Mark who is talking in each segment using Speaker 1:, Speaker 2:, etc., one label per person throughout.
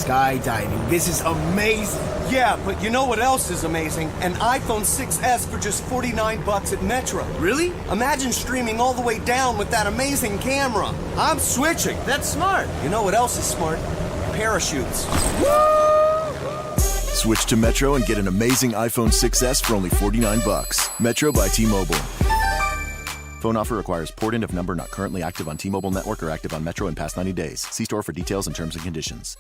Speaker 1: skydiving. This is amazing.
Speaker 2: Yeah, but you know what else is amazing? An iPhone 6S for just $49 at Metro.
Speaker 1: Really?
Speaker 2: Imagine streaming all the way down with that amazing camera. I'm switching.
Speaker 1: That's smart.
Speaker 2: You know what else is smart? Parachutes.
Speaker 3: Switch to Metro and get an amazing iPhone 6S for only $49. Metro by T-Mobile. Phone offer requires port-in of number not currently active on T-Mobile network or active on Metro in past 90 days. See store for details and terms and conditions.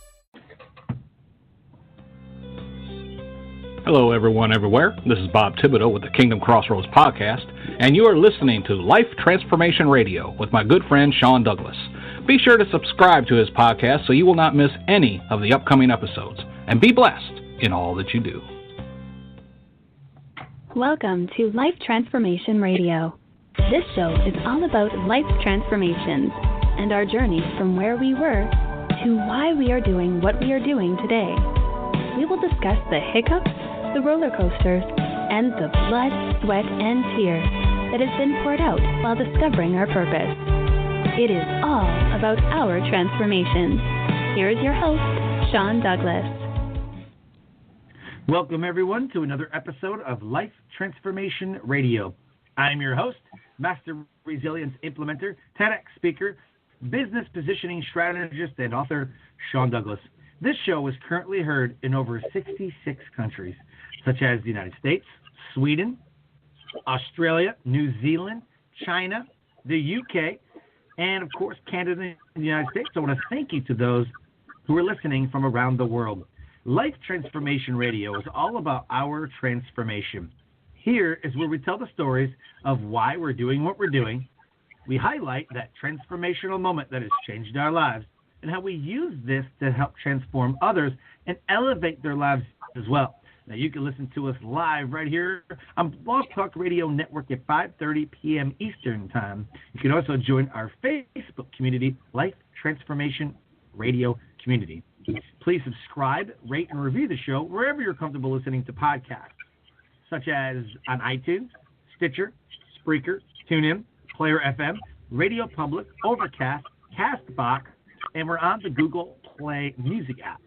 Speaker 4: Hello, everyone, everywhere. This is Bob Thibodeau with the Kingdom Crossroads podcast, and you are listening to Life Transformation Radio with my good friend Sean Douglas. Be sure to subscribe to his podcast so you will not miss any of the upcoming episodes, and be blessed in all that you do.
Speaker 5: Welcome to Life Transformation Radio. This show is all about life transformations and our journey from where we were to why we are doing what we are doing today. We will discuss the hiccups, the roller coasters, and the blood, sweat, and tears that has been poured out while discovering our purpose. It is all about our transformations. Here is your host, Sean Douglas.
Speaker 6: Welcome, everyone, to another episode of Life Transformation Radio. I'm your host, Master Resilience Implementer, TEDx speaker, business positioning strategist, and author, Sean Douglas. This show is currently heard in over 66 countries, such as the United States, Sweden, Australia, New Zealand, China, the UK, and, of course, Canada and the United States. So I want to thank you to those who are listening from around the world. Life Transformation Radio is all about our transformation. Here is where we tell the stories of why we're doing what we're doing. We highlight that transformational moment that has changed our lives and how we use this to help transform others and elevate their lives as well. Now, you can listen to us live right here on Blog Talk Radio Network at 5:30 p.m. Eastern Time. You can also join our Facebook community, Life Transformation Radio Community. Please subscribe, rate, and review the show wherever you're comfortable listening to podcasts, such as on iTunes, Stitcher, Spreaker, TuneIn, Player FM, Radio Public, Overcast, CastBox, and we're on the Google Play Music app.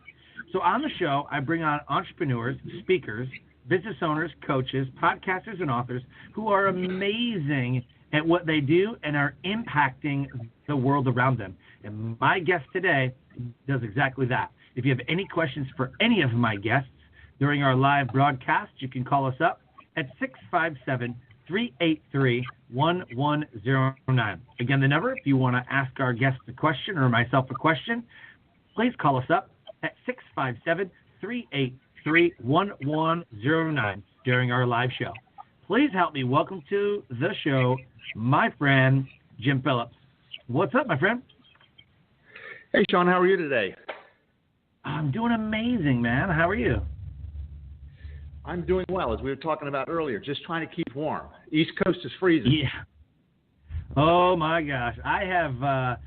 Speaker 6: So on the show, I bring on entrepreneurs, speakers, business owners, coaches, podcasters, and authors who are amazing at what they do and are impacting the world around them. And my guest today does exactly that. If you have any questions for any of my guests during our live broadcast, you can call us up at 657-383-1109. Again, the number, if you want to ask our guest a question or myself a question, please call us up at 657-383-1109 during our live show. Please help me welcome to the show my friend, Jim Phillips. What's up, my friend?
Speaker 7: Hey, Sean, how are you today?
Speaker 6: I'm doing amazing, man. How are you?
Speaker 7: I'm doing well, as we were talking about earlier, just trying to keep warm. East Coast is freezing.
Speaker 6: Yeah. Oh, my gosh. I have,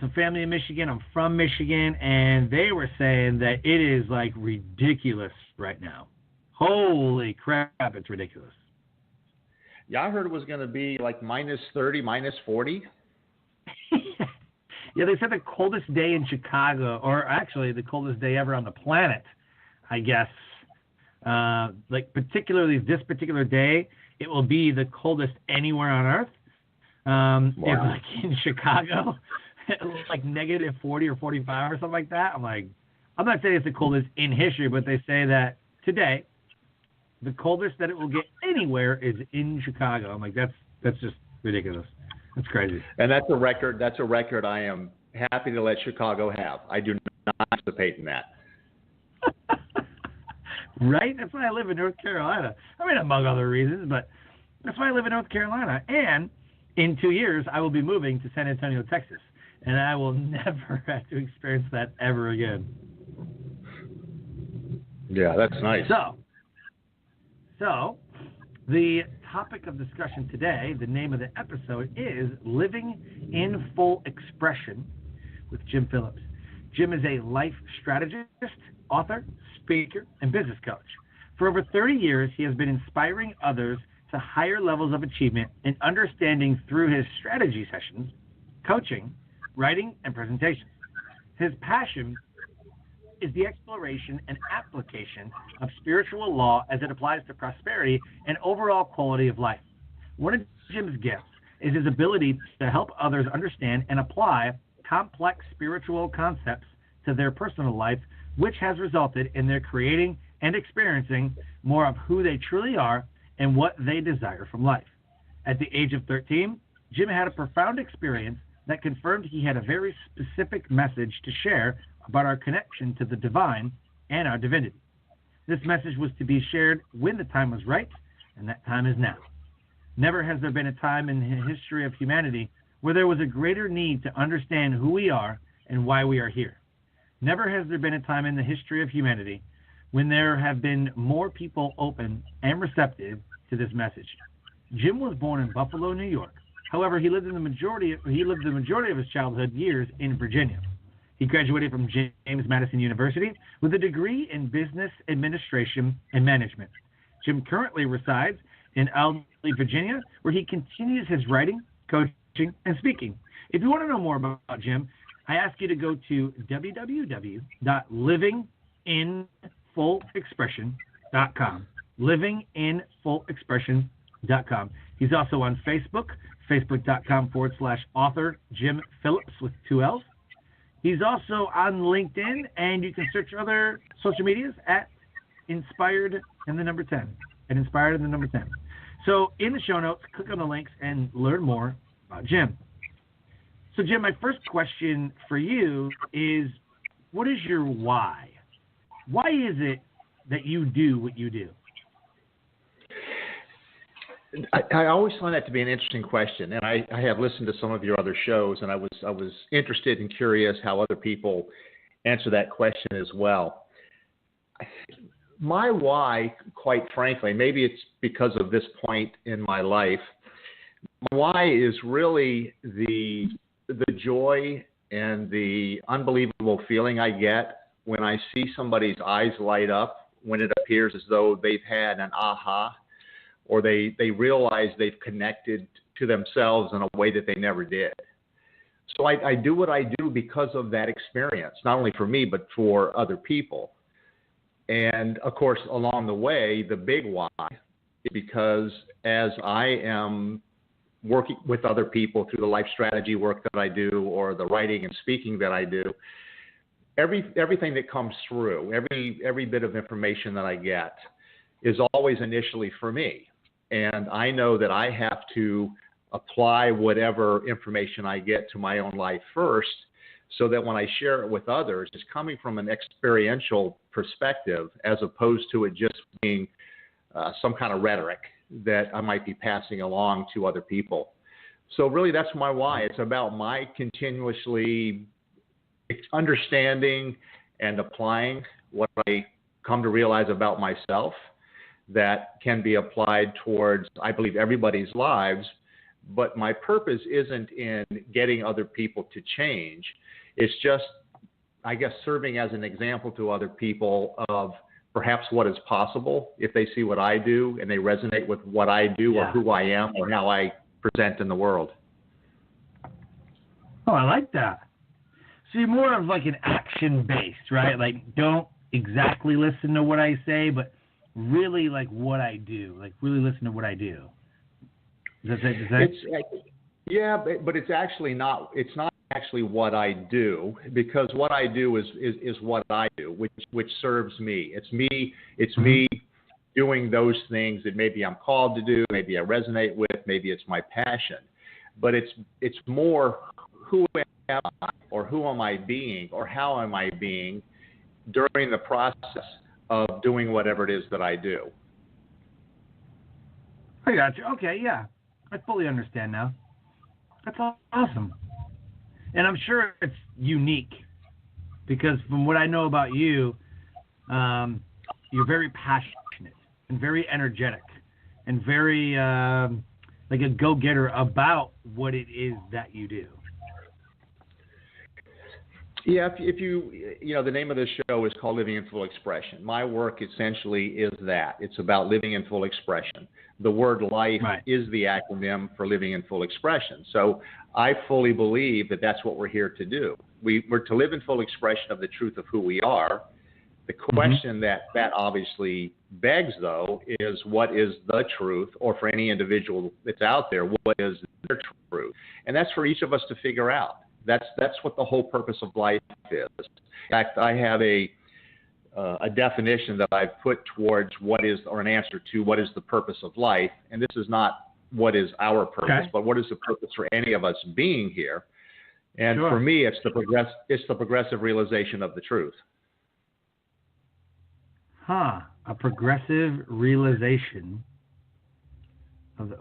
Speaker 6: some family in Michigan. I'm from Michigan, and they were saying that it is, like, ridiculous right now. Holy crap, it's ridiculous.
Speaker 7: Yeah, I heard it was going to be, like, minus 30, minus 40.
Speaker 6: Yeah, they said the coldest day in Chicago, or actually the coldest day ever on the planet, I guess. Particularly this particular day, it will be the coldest anywhere on Earth.
Speaker 7: Wow.
Speaker 6: If, like, in Chicago, like negative 40 or 45 or something like that. I'm not saying it's the coldest in history, but they say that today, the coldest that it will get anywhere is in Chicago. I'm like, that's just ridiculous. That's crazy.
Speaker 7: And that's a record. That's a record I am happy to let Chicago have. I do not participate in that.
Speaker 6: Right? That's why I live in North Carolina. I mean, among other reasons, but that's why I live in North Carolina. And in 2 years, I will be moving to San Antonio, Texas. And I will never have to experience that ever again.
Speaker 7: Yeah, that's nice.
Speaker 6: So the topic of discussion today, the name of the episode is Living in Full Expression with Jim Phillips. Jim is a life strategist, author, speaker, and business coach. For over 30 years, he has been inspiring others to higher levels of achievement and understanding through his strategy sessions, coaching, writing, and presentations. His passion is the exploration and application of spiritual law as it applies to prosperity and overall quality of life. One of Jim's gifts is his ability to help others understand and apply complex spiritual concepts to their personal life, which has resulted in their creating and experiencing more of who they truly are and what they desire from life. At the age of 13, Jim had a profound experience that confirmed he had a very specific message to share about our connection to the divine and our divinity. This message was to be shared when the time was right, and that time is now. Never has there been a time in the history of humanity where there was a greater need to understand who we are and why we are here. Never has there been a time in the history of humanity when there have been more people open and receptive to this message. Jim was born in Buffalo, New York. However, he lived the majority of his childhood years in Virginia. He graduated from James Madison University with a degree in business administration and management. Jim currently resides in Aldie, Virginia, where he continues his writing, coaching, and speaking. If you want to know more about Jim, I ask you to go to www.livinginfullexpression.com. Livinginfullexpression.com. He's also on Facebook, facebook.com/author Jim Phillips with 2 L's. He's also on LinkedIn, and you can search other social medias at Inspired and the number 10. At Inspired and the number 10. So in the show notes, click on the links and learn more about Jim. So Jim, my first question for you is, what is your why? Why is it that you do what you do?
Speaker 7: I always find that to be an interesting question, and I have listened to some of your other shows, and I was interested and curious how other people answer that question as well. My why, quite frankly, maybe it's because of this point in my life, my why is really the joy and the unbelievable feeling I get when I see somebody's eyes light up, when it appears as though they've had an aha, or they realize they've connected to themselves in a way that they never did. So I do what I do because of that experience, not only for me, but for other people. And, of course, along the way, the big why is because as I am working with other people through the life strategy work that I do or the writing and speaking that I do, everything that comes through, every bit of information that I get is always initially for me. And I know that I have to apply whatever information I get to my own life first, so that when I share it with others, it's coming from an experiential perspective as opposed to it just being some kind of rhetoric that I might be passing along to other people. So really that's my why. It's about my continuously understanding and applying what I come to realize about myself that can be applied towards, I believe, everybody's lives. But my purpose isn't in getting other people to change. It's just, I guess, serving as an example to other people of perhaps what is possible if they see what I do and they resonate with what I do or who I am or how I present in the world.
Speaker 6: Oh, I like that. So you're more of like an action-based, right? Like, don't exactly listen to what I say, but really like what I do. Like, really listen to what I do. Is that
Speaker 7: yeah, but it's actually not. It's not actually what I do, because what I do is what I do, which serves me. It's me doing those things that maybe I'm called to do, maybe I resonate with, maybe it's my passion. But it's more who am I, or who am I being, or how am I being during the process of doing whatever it is that I do.
Speaker 6: I got you. Okay, yeah. I fully understand now. That's awesome. And I'm sure it's unique because from what I know about you, you're very passionate and very energetic and very like a go-getter about what it is that you do.
Speaker 7: Yeah, if you the name of the show is called Living in Full Expression. My work essentially is that. It's about living in full expression. The word life is the acronym for living in full expression. So I fully believe that that's what we're here to do. We're to live in full expression of the truth of who we are, The question that obviously begs, though, is what is the truth, or for any individual that's out there, what is their truth? And that's for each of us to figure out. That's what the whole purpose of life is. In fact, I have a definition that I've put towards what is, or an answer to what is the purpose of life. And this is not what is our purpose, but what is the purpose for any of us being here. And for me, it's the progressive realization of the truth.
Speaker 6: A progressive realization of the,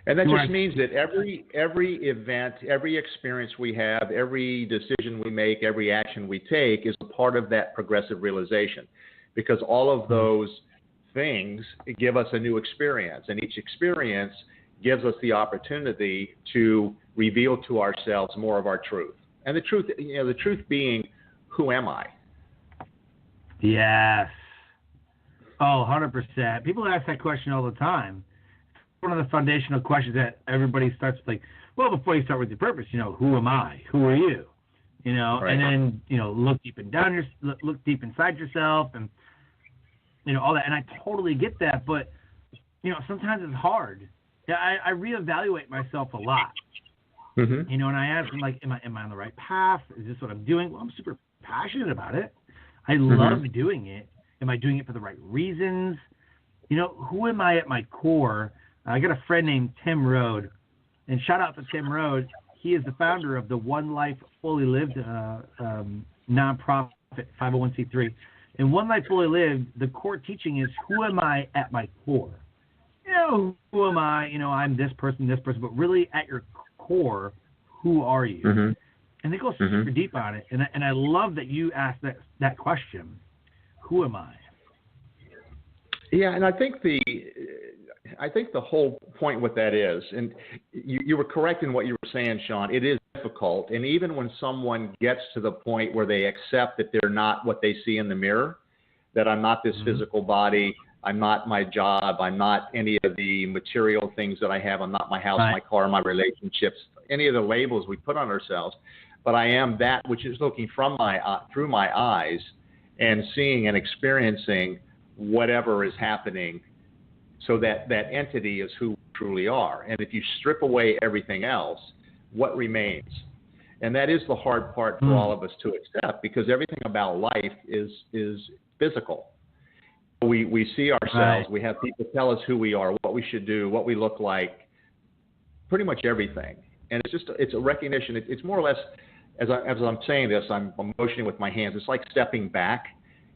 Speaker 7: And that just means that every event, every experience we have, every decision we make, every action we take is a part of that progressive realization, because all of those things give us a new experience, and each experience gives us the opportunity to reveal to ourselves more of our truth. And the truth being, who am I?
Speaker 6: Yes. 100%. People ask that question all the time. One of the foundational questions that everybody starts with, like, well, before you start with your purpose, who am I? Who are you? And then, look deep inside yourself, and, all that. And I totally get that, but, sometimes it's hard. I reevaluate myself a lot. And I ask, like, am I on the right path? Is this what I'm doing? Well, I'm super passionate about it. I love doing it. Am I doing it for the right reasons? Who am I at my core? I got a friend named Tim Rode, and shout out to Tim Rode. He is the founder of the One Life Fully Lived nonprofit 501c3. And One Life Fully Lived, the core teaching is, who am I at my core? Who am I? I'm this person, but really at your core, who are you? And they go super deep on it. And I love that you asked that question. Who am I?
Speaker 7: Yeah, and I think the whole point with that is, and you were correct in what you were saying, Sean, it is difficult. And even when someone gets to the point where they accept that they're not what they see in the mirror, that I'm not this physical body, I'm not my job, I'm not any of the material things that I have, I'm not my house, my car, my relationships, any of the labels we put on ourselves, but I am that which is looking from through my eyes and seeing and experiencing whatever is happening, so that entity is who we truly are. And if you strip away everything else, what remains? And that is the hard part for all of us to accept, because everything about life is physical. We see ourselves, we have people tell us who we are, what we should do, what we look like, pretty much everything. And it's a recognition. It's more or less, as I'm saying this, I'm motioning with my hands. It's like stepping back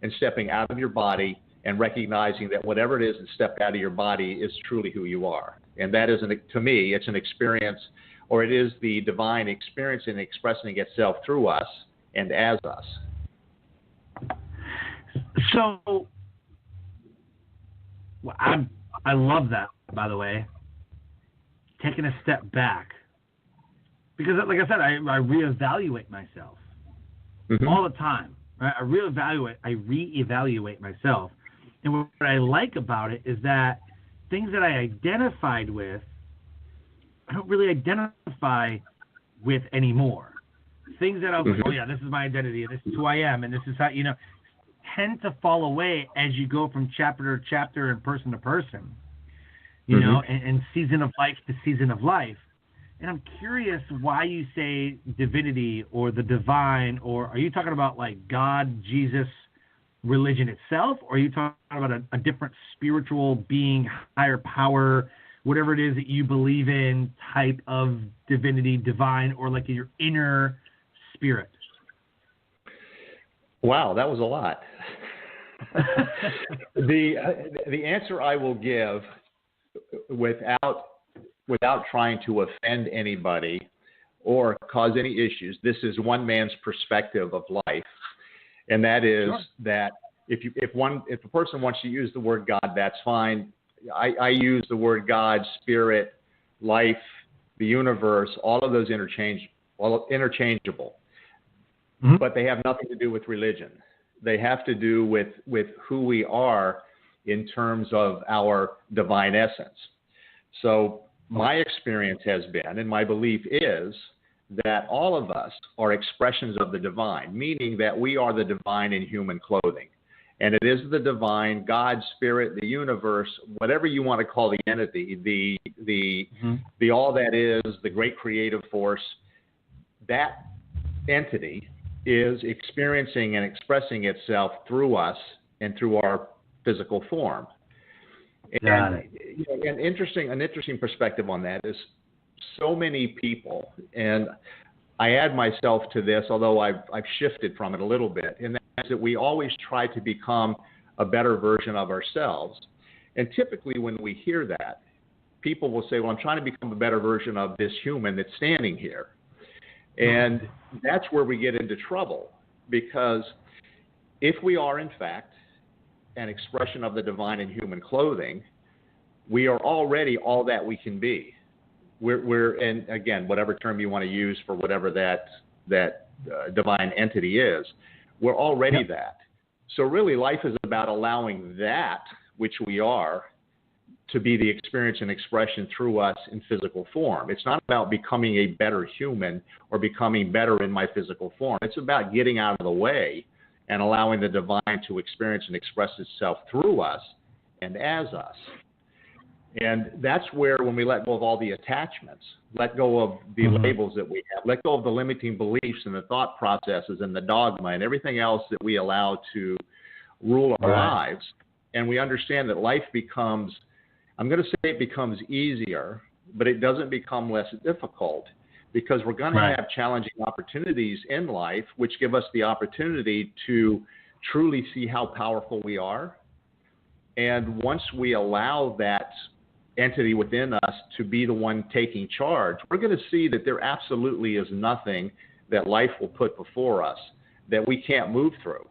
Speaker 7: and stepping out of your body and recognizing that whatever it is that stepped out of your body is truly who you are. And that is, to me, it's an experience, or it is the divine experiencing and expressing itself through us and as us.
Speaker 6: So, I love that, by the way, taking a step back. Because, like I said, I reevaluate myself all the time. Right? I reevaluate myself. And what I like about it is that things that I identified with, I don't really identify with anymore. Things that I was like, this is my identity, and this is who I am, and this is how, tend to fall away as you go from chapter to chapter and person to person, and season of life to season of life. And I'm curious why you say divinity or the divine, or are you talking about like God, Jesus, religion itself, or are you talking about a different spiritual being, higher power, whatever it is that you believe in, type of divinity, divine, or like your inner spirit?
Speaker 7: Wow, that was a lot. The answer I will give without trying to offend anybody or cause any issues, this is one man's perspective of life. And that is that if a person wants to use the word God, that's fine. I use the word God, spirit, life, the universe, all of those interchangeable. But they have nothing to do with religion. They have to do with who we are in terms of our divine essence. So my experience has been, and my belief is, that all of us are expressions of the divine, meaning that we are the divine in human clothing. And it is the divine, God, spirit, the universe, whatever you want to call the entity, the all that is, the great creative force. That entity is experiencing and expressing itself through us and through our physical form.
Speaker 6: Got it.
Speaker 7: An interesting perspective on that is so many people, and I add myself to this, although I've shifted from it a little bit, and that's that we always try to become a better version of ourselves. And typically when we hear that, people will say, well, I'm trying to become a better version of this human that's standing here. And that's where we get into trouble, because if we are, in fact, an expression of the divine in human clothing, we are already all that we can be. We're and again, whatever term you want to use for whatever that divine entity is, we're already that. So really, life is about allowing that which we are to be the experience and expression through us in physical form. It's not about becoming a better human or becoming better in my physical form. It's about getting out of the way and allowing the divine to experience and express itself through us and as us. And that's where, when we let go of all the attachments, let go of the labels that we have, let go of the limiting beliefs and the thought processes and the dogma and everything else that we allow to rule our lives, and we understand that life becomes, I'm going to say it becomes easier, but it doesn't become less difficult, because we're going to have challenging opportunities in life which give us the opportunity to truly see how powerful we are. And once we allow that entity within us to be the one taking charge, we're going to see that there absolutely is nothing that life will put before us that we can't move through.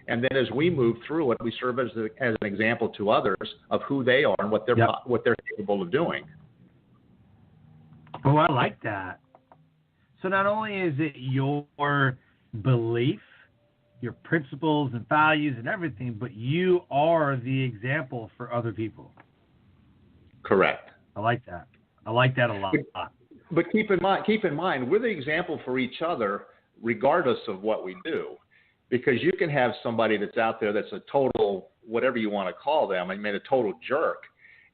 Speaker 7: And then as we move through it, we serve as an example to others of who they are and what they're capable of doing.
Speaker 6: Oh, I like that. So not only is it your belief, your principles and values and everything, but you are the example for other people.
Speaker 7: Correct.
Speaker 6: I like that. I like that a lot.
Speaker 7: But keep in mind, we're the example for each other regardless of what we do. Because you can have somebody that's out there that's a total, whatever you want to call them, a total jerk,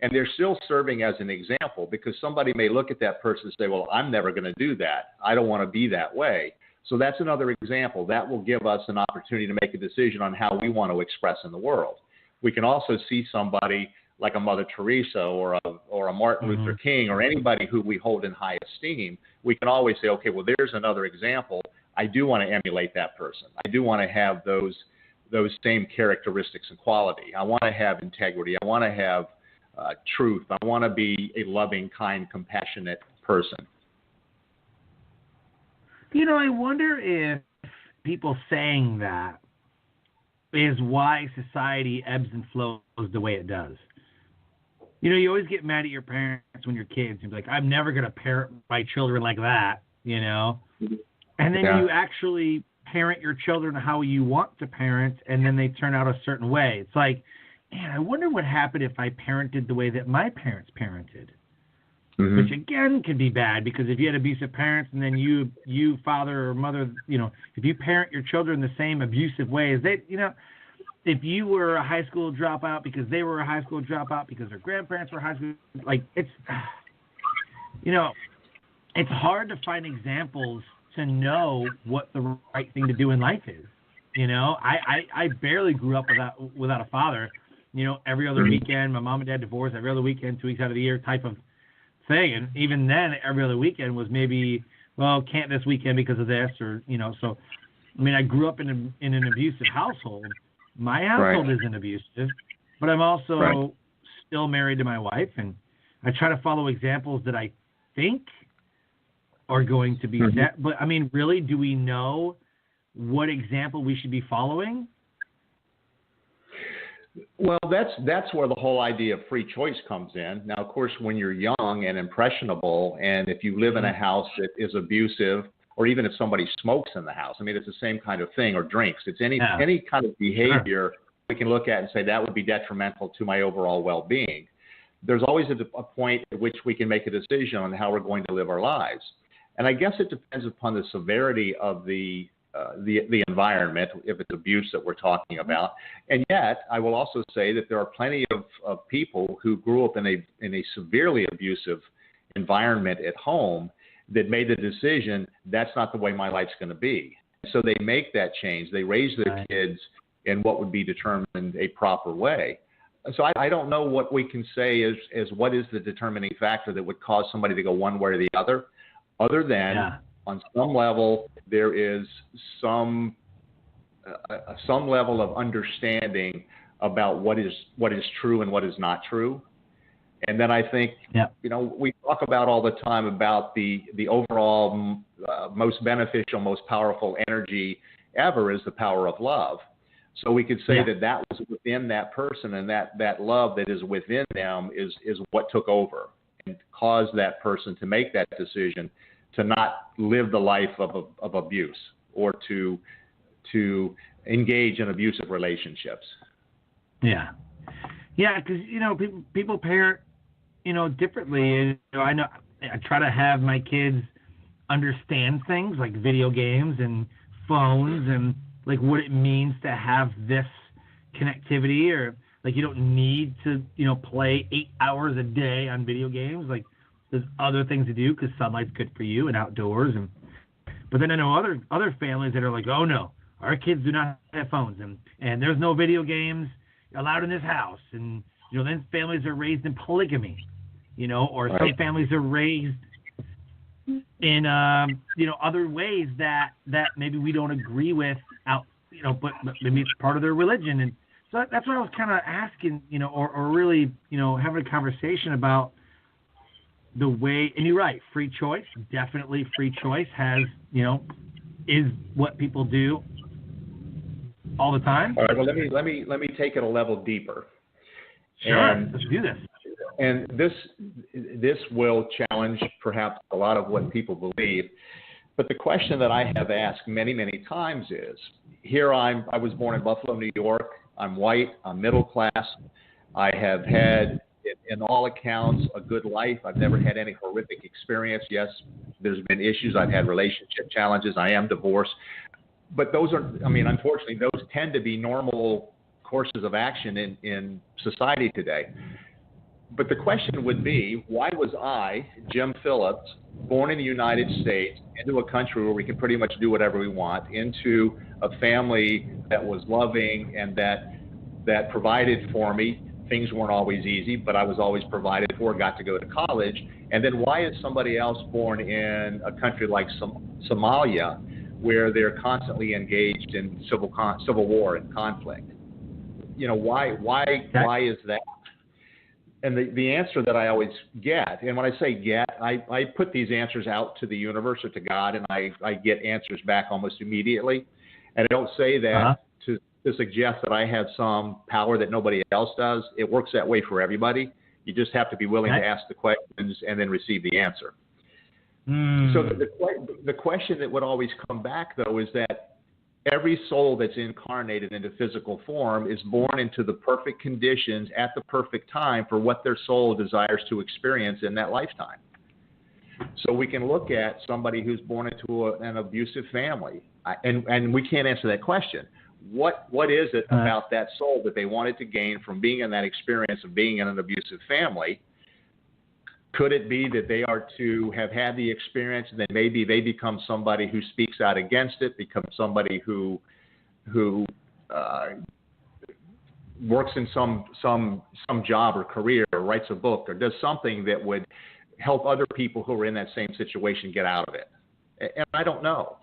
Speaker 7: and they're still serving as an example, because somebody may look at that person and say, well, I'm never going to do that. I don't want to be that way. So that's another example. That will give us an opportunity to make a decision on how we want to express in the world. We can also see somebody like a Mother Teresa or a Martin Luther King or anybody who we hold in high esteem. We can always say, okay, well, there's another example. I do want to emulate that person. I do want to have those same characteristics and quality. I want to have integrity. I want to have truth. I want to be a loving, kind, compassionate person.
Speaker 6: You know, I wonder if people saying that is why society ebbs and flows the way it does. You know, you always get mad at your parents when you're kids. You're like, I'm never going to parent my children like that, you know? And then you actually parent your children how you want to parent, and then they turn out a certain way. It's like, man, I wonder what happened if I parented the way that my parents parented. Which, again, can be bad, because if you had abusive parents and then you father or mother, you know, if you parent your children the same abusive ways, they, you know, if you were a high school dropout because they were a high school dropout because their grandparents were high school, like, it's, you know, it's hard to find examples to know what the right thing to do in life is. You know, I barely grew up without a father. You know, every other weekend, my mom and dad divorced every other weekend, 2 weeks out of the year type of thing. And even then, every other weekend was maybe, well, can't this weekend because of this, or, you know. So, I mean, I grew up in an abusive household. My household isn't abusive, but I'm also still married to my wife, and I try to follow examples that I think are going to be set. But, I mean, really, do we know what example we should be following?
Speaker 7: Well, that's where the whole idea of free choice comes in. Now, of course, when you're young and impressionable, and if you live in a house that is abusive, or even if somebody smokes in the house, I mean, it's the same kind of thing, or drinks. It's any kind of behavior we can look at and say that would be detrimental to my overall well-being. There's always a point at which we can make a decision on how we're going to live our lives. And I guess it depends upon the severity of the environment, if it's abuse that we're talking about. And yet, I will also say that there are plenty of people who grew up in a severely abusive environment at home that made the decision, that's not the way my life's going to be. So they make that change. They raise their kids in what would be determined a proper way. So I don't know what we can say as what is the determining factor that would cause somebody to go one way or the other than on some level there is some level of understanding about what is true and what is not true. And then I think, we talk about all the time about the overall most beneficial, most powerful energy ever is the power of love. So we could say that was within that person, and that love that is within them is what took over and caused that person to make that decision to not live the life of abuse or to engage in abusive relationships.
Speaker 6: Yeah, because people parent differently. I know I try to have my kids understand things like video games and phones and like what it means to have this connectivity, or like you don't need to play 8 hours a day on video games. Like there's other things to do because sunlight's good for you and outdoors. But then I know other families that are like, oh no, our kids do not have phones and there's no video games allowed in this house. And then families are raised in polygamy, or some families are raised in other ways that maybe we don't agree with but maybe it's part of their religion. And so that's what I was kind of asking, or really having a conversation about the way. And you're right, free choice, definitely free choice is what people do all the time.
Speaker 7: All right, well let me take it a level deeper.
Speaker 6: Sure, let's do this.
Speaker 7: And this will challenge perhaps a lot of what people believe. But the question that I have asked many, many times is, I was born in Buffalo, New York. I'm white. I'm middle class. I have had, in all accounts, a good life. I've never had any horrific experience. Yes, there's been issues. I've had relationship challenges. I am divorced. But unfortunately, those tend to be normal courses of action in society today. But the question would be, why was I, Jim Phillips, born in the United States, into a country where we can pretty much do whatever we want, into a family that was loving and that provided for me? Things weren't always easy, but I was always provided for, got to go to college. And then why is somebody else born in a country like Somalia, where they're constantly engaged in civil war and conflict? Why is that? And the answer that I always get, and when I say get, I put these answers out to the universe or to God, and I get answers back almost immediately. And I don't say that to suggest that I have some power that nobody else does. It works that way for everybody. You just have to be willing to ask the questions and then receive the answer. So the question that would always come back, though, is that every soul that's incarnated into physical form is born into the perfect conditions at the perfect time for what their soul desires to experience in that lifetime. So we can look at somebody who's born into an abusive family, and we can't answer that question. What is it about that soul that they wanted to gain from being in that experience of being in an abusive family? Could it be that they are to have had the experience and then maybe they become somebody who speaks out against it, become somebody who works in some job or career or writes a book or does something that would help other people who are in that same situation get out of it? And I don't know.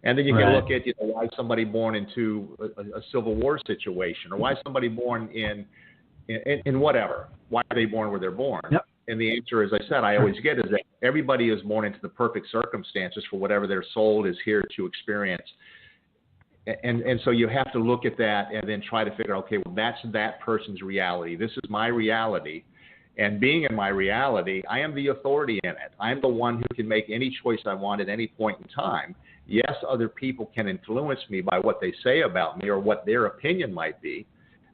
Speaker 7: And then you can look at why somebody born into a Civil War situation, or why somebody born in whatever. Why are they born where they're born? Yep. And the answer, as I said, I always get is that everybody is born into the perfect circumstances for whatever their soul is here to experience. And so you have to look at that and then try to figure out, okay, well, that's that person's reality. This is my reality. And being in my reality, I am the authority in it. I am the one who can make any choice I want at any point in time. Yes, other people can influence me by what they say about me or what their opinion might be.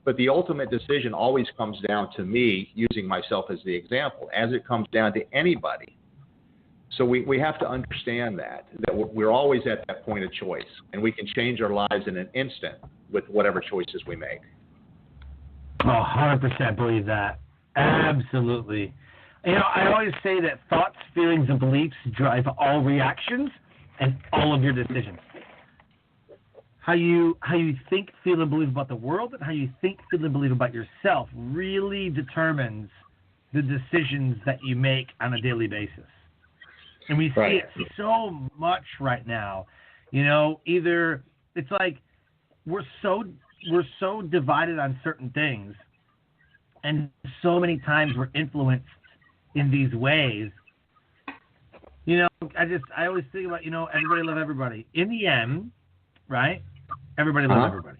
Speaker 7: But the ultimate decision always comes down to me, using myself as the example, as it comes down to anybody. So we have to understand that we're always at that point of choice, and we can change our lives in an instant with whatever choices we make.
Speaker 6: Oh, 100% believe that. Absolutely. I always say that thoughts, feelings, and beliefs drive all reactions and all of your decisions. How you think, feel, and believe about the world, and how you think, feel, and believe about yourself really determines the decisions that you make on a daily basis. And we see it so much right now. Either it's like we're so divided on certain things, and so many times we're influenced in these ways. I always think about, everybody love everybody. In the end, right? Everybody loves everybody.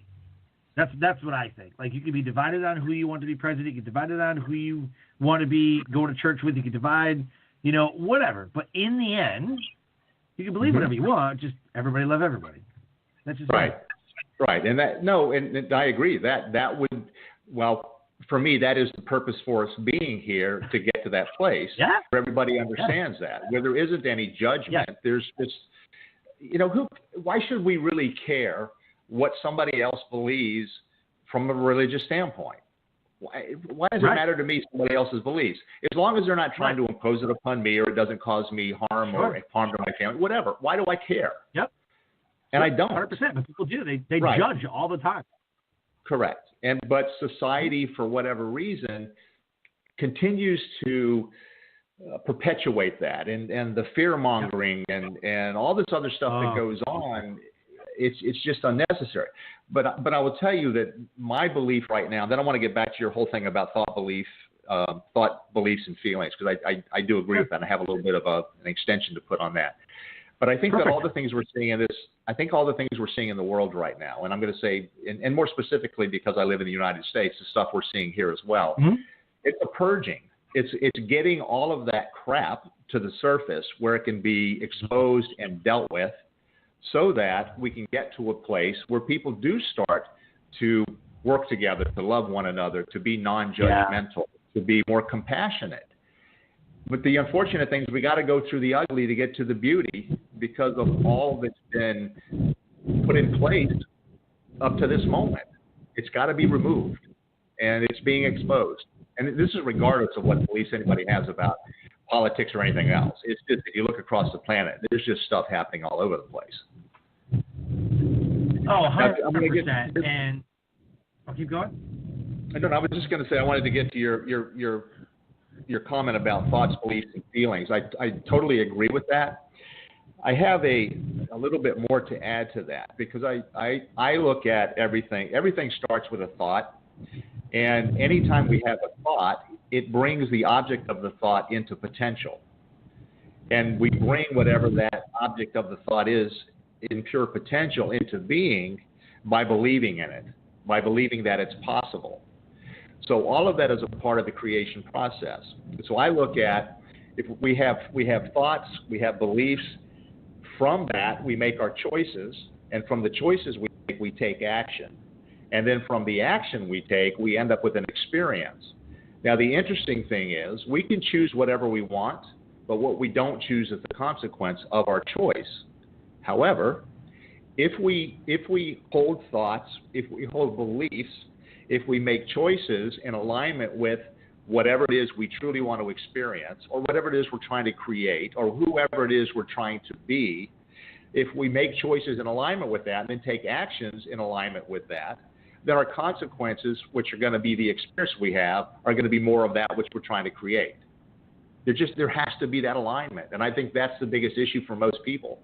Speaker 6: That's what I think. Like, you can be divided on who you want to be president. You can be divided on who you want to be going to church with. You can divide, whatever. But in the end, you can believe whatever you want. Just everybody love everybody. That's just
Speaker 7: right. And and I agree that would, well, for me, that is the purpose for us being here, to get to that place where everybody understands that, where there isn't any judgment. There's this, why should we really care what somebody else believes from a religious standpoint? Why does it matter to me somebody else's beliefs? As long as they're not trying to impose it upon me, or it doesn't cause me harm or harm to my family, whatever. Why do I care?
Speaker 6: Yep.
Speaker 7: And I don't.
Speaker 6: 100%, but people do. They judge all the time.
Speaker 7: Correct. But society, for whatever reason, continues to perpetuate that, and the fear mongering and all this other stuff that goes on. It's just unnecessary. But I will tell you that my belief right now. Then I want to get back to your whole thing about thought, beliefs, and feelings, because I do agree with that. I have a little bit of an extension to put on that. But I think that all the things we're seeing in the world right now, and I'm going to say, and more specifically because I live in the United States, the stuff we're seeing here as well, it's a purging. It's getting all of that crap to the surface where it can be exposed and dealt with, so that we can get to a place where people do start to work together, to love one another, to be non-judgmental, to be more compassionate. But the unfortunate thing is we got to go through the ugly to get to the beauty, because of all that's been put in place up to this moment. It's got to be removed, and it's being exposed. And this is regardless of what beliefs anybody has about politics or anything else. It's just, if you look across the planet, there's just stuff happening all over the place.
Speaker 6: Oh, 100%. And I'll keep going.
Speaker 7: I was just going to say, I wanted to get to your comment about thoughts, beliefs, and feelings. I totally agree with that. I have a little bit more to add to that, because I look at everything. Everything starts with a thought, and anytime we have a thought, it brings the object of the thought into potential, and we bring whatever that object of the thought is in pure potential into being by believing in it, by believing that it's possible. So all of that is a part of the creation process. So I look at, if we have thoughts, we have beliefs. From that, we make our choices, and from the choices we take action. And then from the action we take, we end up with an experience. Now, the interesting thing is, we can choose whatever we want, but what we don't choose is the consequence of our choice. However, if we hold thoughts, if we hold beliefs, if we make choices in alignment with whatever it is we truly want to experience, or whatever it is we're trying to create, or whoever it is we're trying to be, if we make choices in alignment with that and then take actions in alignment with that, then our consequences, which are going to be the experience we have, are going to be more of that which we're trying to create. There has to be that alignment. And I think that's the biggest issue for most people.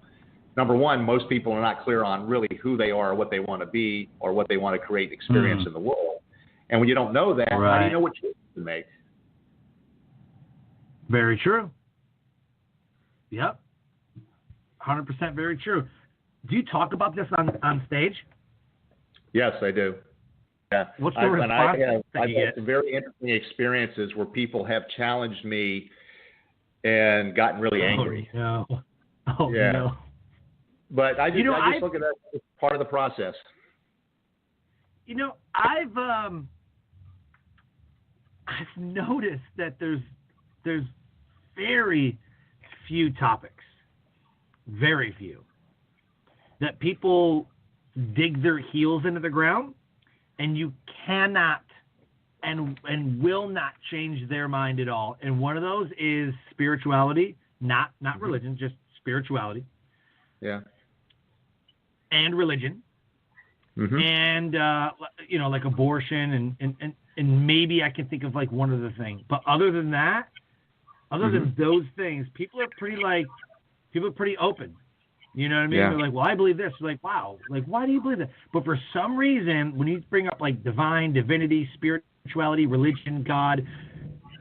Speaker 7: Number one, most people are not clear on really who they are, what they want to be, or what they want to create experience in the world. And when you don't know that, how do you know what choices to make?
Speaker 6: Very true. Yep. 100% very true. Do you talk about this on stage?
Speaker 7: Yes, I do. Yeah.
Speaker 6: What's the response that you get?
Speaker 7: I've had some very interesting experiences where people have challenged me and gotten really angry.
Speaker 6: No. No.
Speaker 7: But I just look at that as part of the process.
Speaker 6: I've noticed that there's very few topics, very few, that people dig their heels into the ground, and you cannot and will not change their mind at all. And one of those is spirituality, not religion, just spirituality.
Speaker 7: Yeah.
Speaker 6: And religion.
Speaker 7: Mm-hmm.
Speaker 6: And like abortion and maybe I can think of like one other thing. But other than that, than those things, people are pretty open. You know what I mean?
Speaker 7: Yeah.
Speaker 6: They're like, well, I believe this. They're like, wow, like, why do you believe that? But for some reason, when you bring up like divinity, spirituality, religion, God,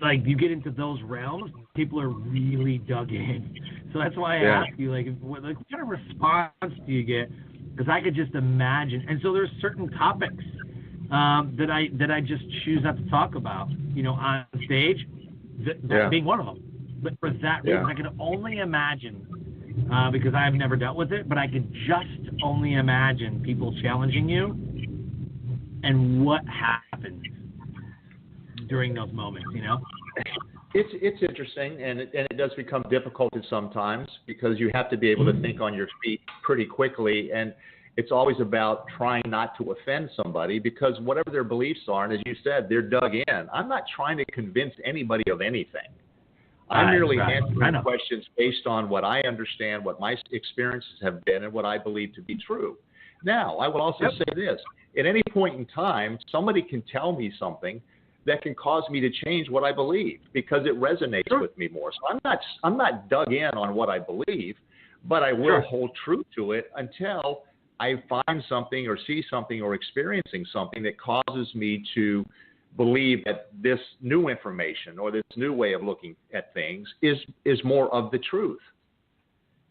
Speaker 6: like you get into those realms, people are really dug in. So that's why I ask you, like, what kind of response do you get? Because I could just imagine. And so there's certain topics that I just choose not to talk about, on stage, that being one of them. But for that reason, I can only imagine, because I've never dealt with it, but I could just only imagine people challenging you and what happens during those moments,
Speaker 7: It's interesting, and it does become difficult sometimes because you have to be able to think on your feet pretty quickly, and it's always about trying not to offend somebody because whatever their beliefs are, and as you said, they're dug in. I'm not trying to convince anybody of anything. I'm merely answering questions based on what I understand, what my experiences have been, and what I believe to be true. Now, I will also say this. At any point in time, somebody can tell me something that can cause me to change what I believe because it resonates with me more. So I'm not dug in on what I believe, but I will hold true to it until I find something or see something or experiencing something that causes me to believe that this new information or this new way of looking at things is more of the truth.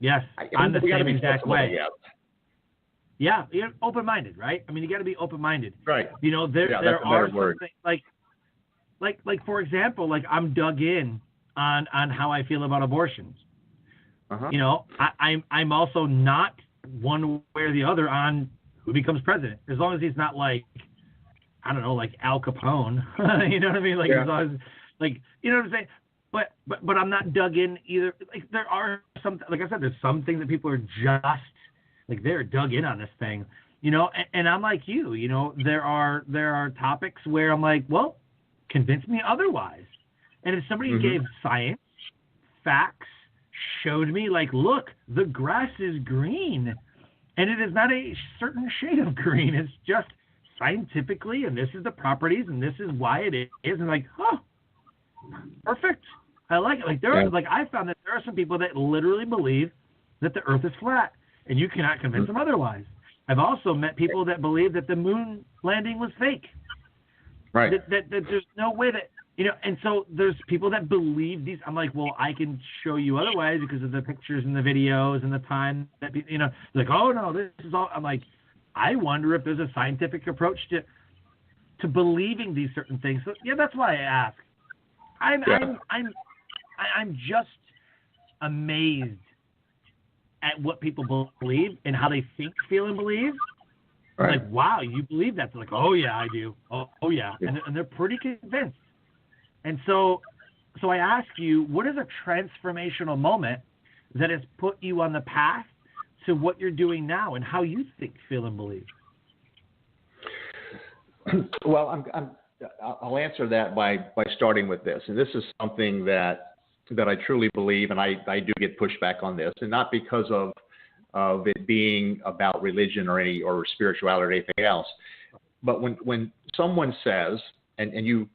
Speaker 6: Yes, I'm the same exact way.
Speaker 7: Yeah,
Speaker 6: you're open-minded, right? I mean, you got to be open-minded.
Speaker 7: Right.
Speaker 6: There are some things, like for example, like I'm dug in on how I feel about abortions. I'm also not one way or the other on who becomes president, as long as he's not like, I don't know, like Al Capone. You know what I mean? Like as long as, like, you know what I'm saying? But I'm not dug in either. Like there are some, like I said, there's some things that people are just like they're dug in on this thing, and I'm like you, there are topics where I'm like, well, convince me otherwise. And if somebody gave science, facts, showed me like, look, the grass is green and it is not a certain shade of green. It's just scientifically, and this is the properties and this is why it is. And like, oh, perfect. I like it. Like I found that there are some people that literally believe that the earth is flat and you cannot convince them otherwise. I've also met people that believe that the moon landing was fake.
Speaker 7: Right.
Speaker 6: That there's no way that, and so there's people that believe these. I'm like, well, I can show you otherwise because of the pictures and the videos and the time that, like, oh no, this is all. I'm like, I wonder if there's a scientific approach to believing these certain things. So yeah, that's why I ask. I'm just amazed at what people believe and how they think, feel, and believe. Right. Like, wow, you believe that? They're like, oh yeah, I do. Oh yeah, and they're pretty convinced. And so I ask you, what is a transformational moment that has put you on the path to what you're doing now and how you think, feel, and believe?
Speaker 7: Well, I'll answer that by starting with this, and this is something that I truly believe, and I do get pushback on this, and not because of it being about religion or spirituality or anything else, but when someone says, and you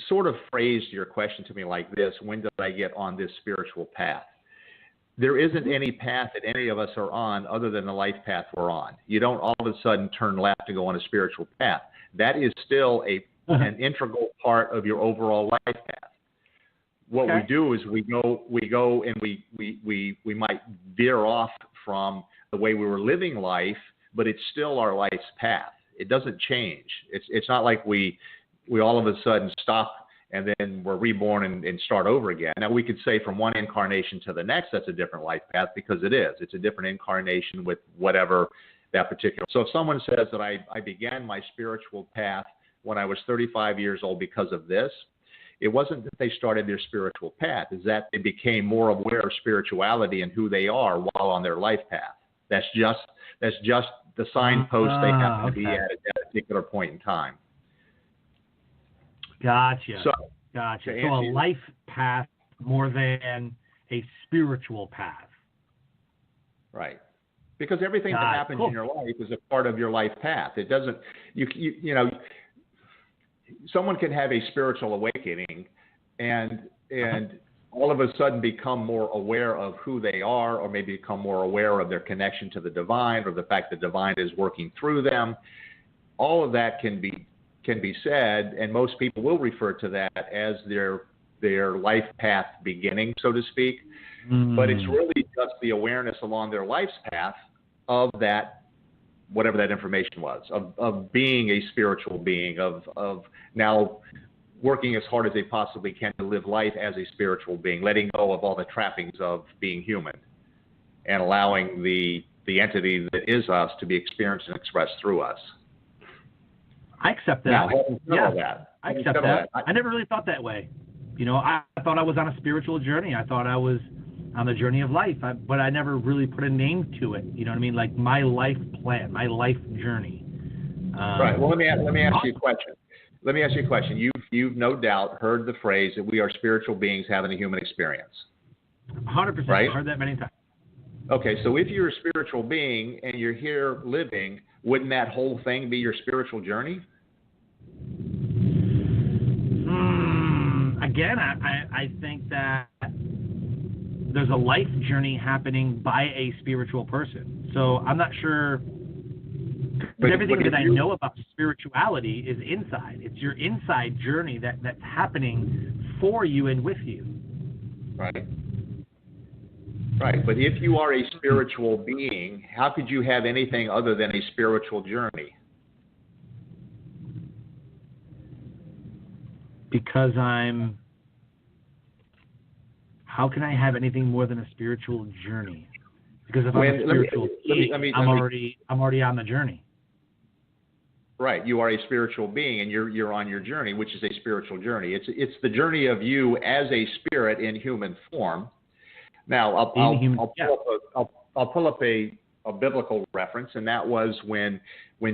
Speaker 7: sort of phrased your question to me like this, when did I get on this spiritual path? There isn't any path that any of us are on other than the life path we're on. You don't all of a sudden turn left to go on a spiritual path. That is still an integral part of your overall life path. What we do is we go and we might veer off from the way we were living life, but it's still our life's path. It doesn't change. It's not like we all of a sudden stop and then we're reborn and start over again. Now, we could say from one incarnation to the next, that's a different life path because it is. It's a different incarnation with whatever that particular. So if someone says that I began my spiritual path when I was 35 years old because of this, it wasn't that they started their spiritual path, is that they became more aware of spirituality and who they are while on their life path. That's just the signpost they happen to be at a particular point in time.
Speaker 6: Gotcha.
Speaker 7: So
Speaker 6: a life path more than a spiritual path.
Speaker 7: Right. Because everything that happens in your life is a part of your life path. It doesn't, you know, someone can have a spiritual awakening and all of a sudden become more aware of who they are, or maybe become more aware of their connection to the divine, or the fact that the divine is working through them. All of that can be said, and most people will refer to that as their life path beginning, so to speak. But it's really just the awareness along their life's path of that, whatever that information was, of being a spiritual being, of now working as hard as they possibly can to live life as a spiritual being, letting go of all the trappings of being human, and allowing the entity that is us to be experienced and expressed through us.
Speaker 6: I accept that. I accept that. I never really thought that way. You know, I thought I was on a spiritual journey. I thought I was on the journey of life, but I never really put a name to it. You know what I mean? Like my life plan, my life journey.
Speaker 7: Right. Well, let me ask you a question. Let me ask you a question. You've no doubt heard the phrase that we are spiritual beings having a human experience.
Speaker 6: 100%.
Speaker 7: Right?
Speaker 6: I've heard that many times.
Speaker 7: Okay, so if you're a spiritual being and you're here living, wouldn't that whole thing be your spiritual journey?
Speaker 6: Again, I think that there's a life journey happening by a spiritual person. So I'm not sure. But everything that I know about spirituality is inside. It's your inside journey that's happening for you and with you.
Speaker 7: Right. Right. But if you are a spiritual being, how could you have anything other than a spiritual journey?
Speaker 6: Because how can I have anything more than a spiritual journey? Because if I'm a spiritual being, I'm already on the journey.
Speaker 7: Right, you are a spiritual being, and you're on your journey, which is a spiritual journey. It's the journey of you as a spirit in human form. Now, I'll pull up a biblical reference, and that was when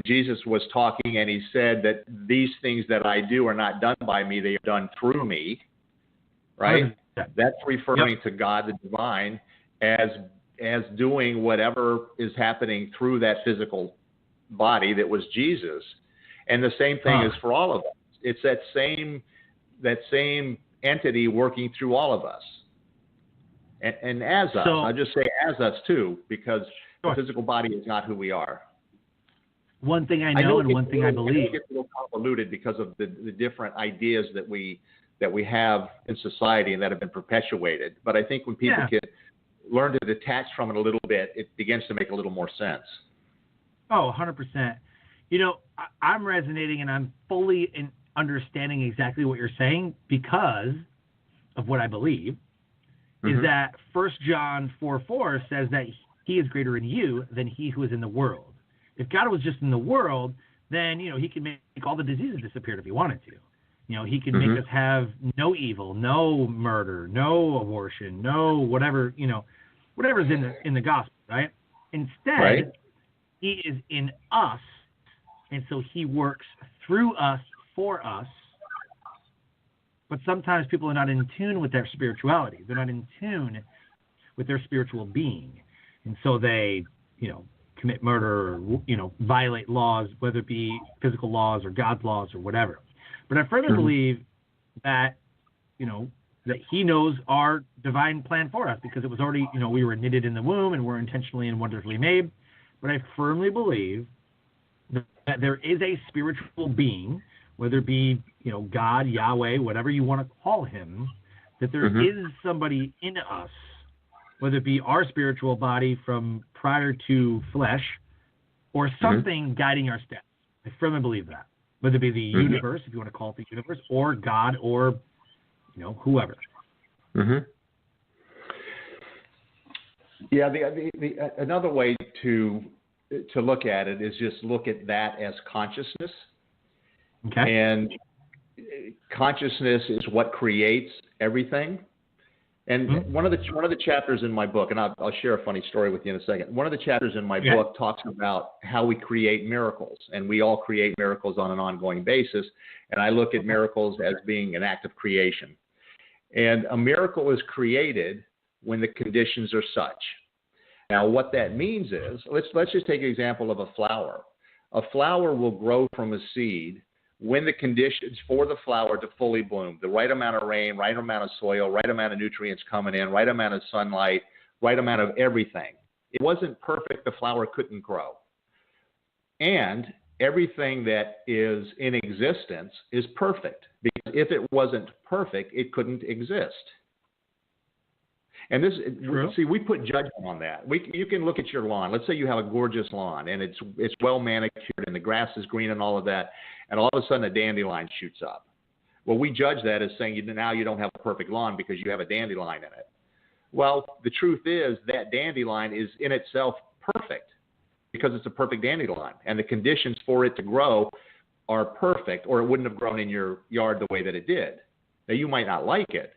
Speaker 7: Jesus was talking, and he said that these things that I do are not done by me; they are done through me. Right? That's referring to God, the divine, as doing whatever is happening through that physical body that was Jesus. And the same thing is for all of us. It's that same entity working through all of us. And as us, I'll just say as us too, because the physical body is not who we are.
Speaker 6: One thing I know and one thing I believe.
Speaker 7: It gets a little convoluted because of the different ideas that we have in society and that have been perpetuated. But I think when people can learn to detach from it a little bit, it begins to make a little more sense. Oh,
Speaker 6: 100%. You know, I'm resonating and I'm fully understanding exactly what you're saying because of what I believe is that 1 John 4:4 says that he is greater in you than he who is in the world. If God was just in the world, then, you know, he could make all the diseases disappear if he wanted to. You know, he could make us have no evil, no murder, no abortion, no whatever, you know, whatever's in the gospel, right? Instead, he is in us, and so he works through us, for us. But sometimes people are not in tune with their spirituality. They're not in tune with their spiritual being. And so they, you know, commit murder or, you know, violate laws, whether it be physical laws or God's laws or whatever. But I further believe that, you know, that he knows our divine plan for us because it was already, you know, we were knitted in the womb and we're intentionally and wonderfully made. But I firmly believe that there is a spiritual being, whether it be, you know, God, Yahweh, whatever you want to call him, that there is somebody in us, whether it be our spiritual body from prior to flesh or something guiding our steps. I firmly believe that, whether it be the universe, if you want to call it the universe, or God, or, you know, whoever.
Speaker 7: Yeah, another way to look at it is just look at that as consciousness.
Speaker 6: Okay.
Speaker 7: consciousness is what creates everything. And one of the chapters in my book, and I'll share a funny story with you in a second. One of the chapters in my book talks about how we create miracles, and we all create miracles on an ongoing basis. And I look at miracles as being an act of creation. And a miracle is created when the conditions are such. Now, what that means is, let's just take an example of a flower. A flower will grow from a seed when the conditions for the flower to fully bloom, the right amount of rain, right amount of soil, right amount of nutrients coming in, right amount of sunlight, right amount of everything. It wasn't perfect, the flower couldn't grow. And everything that is in existence is perfect, because if it wasn't perfect, it couldn't exist. And this, see, we put judgment on that. You can look at your lawn. Let's say you have a gorgeous lawn, and it's well manicured, and the grass is green and all of that, and all of a sudden a dandelion shoots up. Well, we judge that as saying now you don't have a perfect lawn because you have a dandelion in it. Well, the truth is that dandelion is in itself perfect because it's a perfect dandelion, and the conditions for it to grow are perfect, or it wouldn't have grown in your yard the way that it did. Now, you might not like it,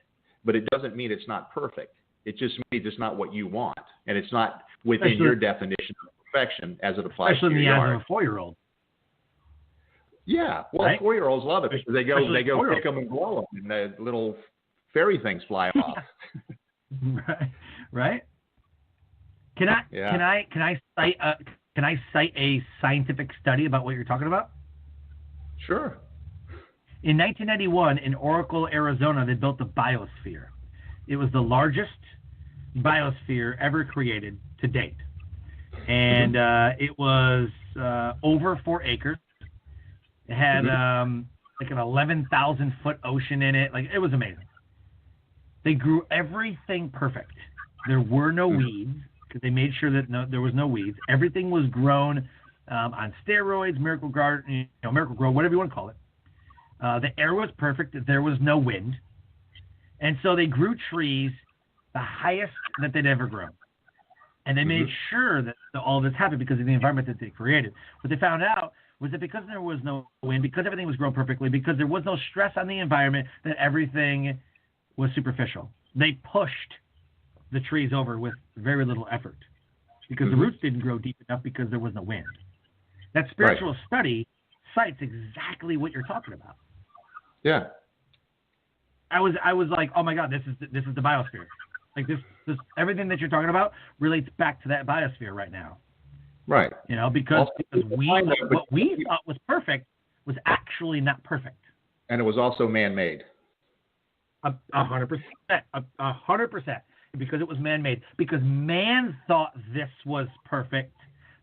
Speaker 7: but it doesn't mean it's not perfect. It just means it's not what you want, and it's not within your definition of perfection as it applies to your yard.
Speaker 6: Especially in the eyes of a 4-year-old.
Speaker 7: Yeah, well, right? 4-year-olds love it because they go pick them and blow them, and the little fairy things fly off.
Speaker 6: Right. Can I cite a scientific study about what you're talking about?
Speaker 7: Sure.
Speaker 6: In 1991, in Oracle, Arizona, they built the biosphere. It was the largest biosphere ever created to date. And it was over 4 acres. It had like an 11,000-foot ocean in it. Like, it was amazing. They grew everything perfect. There were no weeds because they made sure that there was no weeds. Everything was grown on steroids, Miracle Grow, whatever you want to call it. The air was perfect. There was no wind. And so they grew trees the highest that they'd ever grown. And they made sure that all this happened because of the environment that they created. What they found out was that because there was no wind, because everything was grown perfectly, because there was no stress on the environment, that everything was superficial. They pushed the trees over with very little effort because the roots didn't grow deep enough because there was no wind. That spiritual study cites exactly what you're talking about.
Speaker 7: Yeah.
Speaker 6: I was like, oh my God, this is the biosphere. Like this everything that you're talking about relates back to that biosphere right now.
Speaker 7: Right.
Speaker 6: You know, because what we thought was perfect was actually not perfect.
Speaker 7: And it was also man-made.
Speaker 6: 100%. 100%. Because it was man-made. Because man thought this was perfect.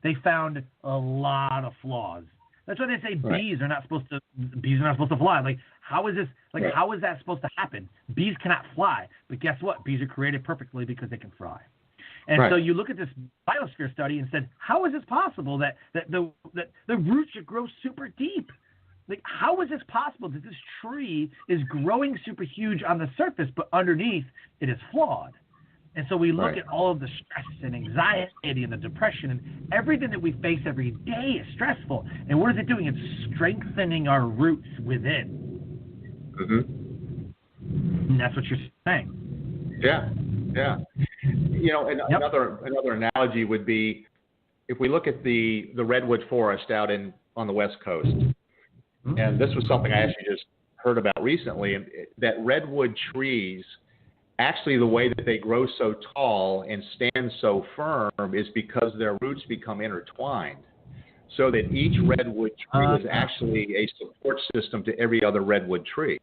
Speaker 6: They found a lot of flaws. That's why they say bees are not supposed to fly. Like, how is this? Like, how is that supposed to happen? Bees cannot fly, but guess what? Bees are created perfectly because they can fly. And so you look at this biosphere study and said, how is this possible that the roots should grow super deep? Like, how is this possible that this tree is growing super huge on the surface, but underneath it is flawed? And so we look at all of the stress and anxiety and the depression and everything that we face every day is stressful. And what is it doing? It's strengthening our roots within. And that's what you're saying.
Speaker 7: Yeah. You know, another analogy would be if we look at the redwood forest out on the West Coast, and this was something I actually just heard about recently, and that redwood trees, actually the way that they grow so tall and stand so firm is because their roots become intertwined, so that each redwood tree is actually a support system to every other redwood tree.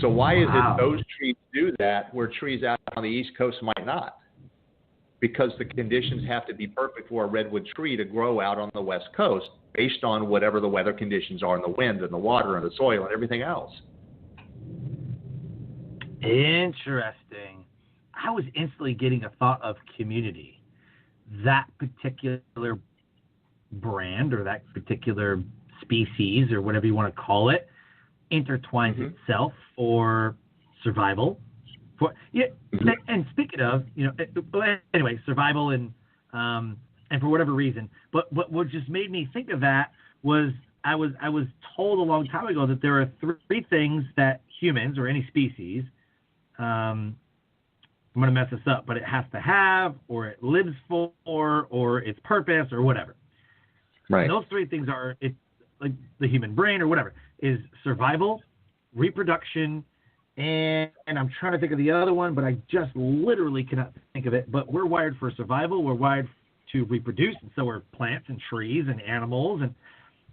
Speaker 7: So why is it those trees do that where trees out on the East Coast might not? Because the conditions have to be perfect for a redwood tree to grow out on the West Coast based on whatever the weather conditions are and the wind and the water and the soil and everything else.
Speaker 6: Interesting. I was instantly getting a thought of community. That particular brand or that particular species or whatever you want to call it intertwines itself for survival. And speaking of, anyway, survival and for whatever reason. But what just made me think of that was I was told a long time ago that there are three things that humans or any species, I'm going to mess this up, but it has to have, or it lives for, or its purpose, or whatever.
Speaker 7: Right.
Speaker 6: And those three things are, it's like the human brain or whatever, is survival, reproduction, and I'm trying to think of the other one, but I just literally cannot think of it. But we're wired for survival. We're wired to reproduce, and so are plants and trees and animals, and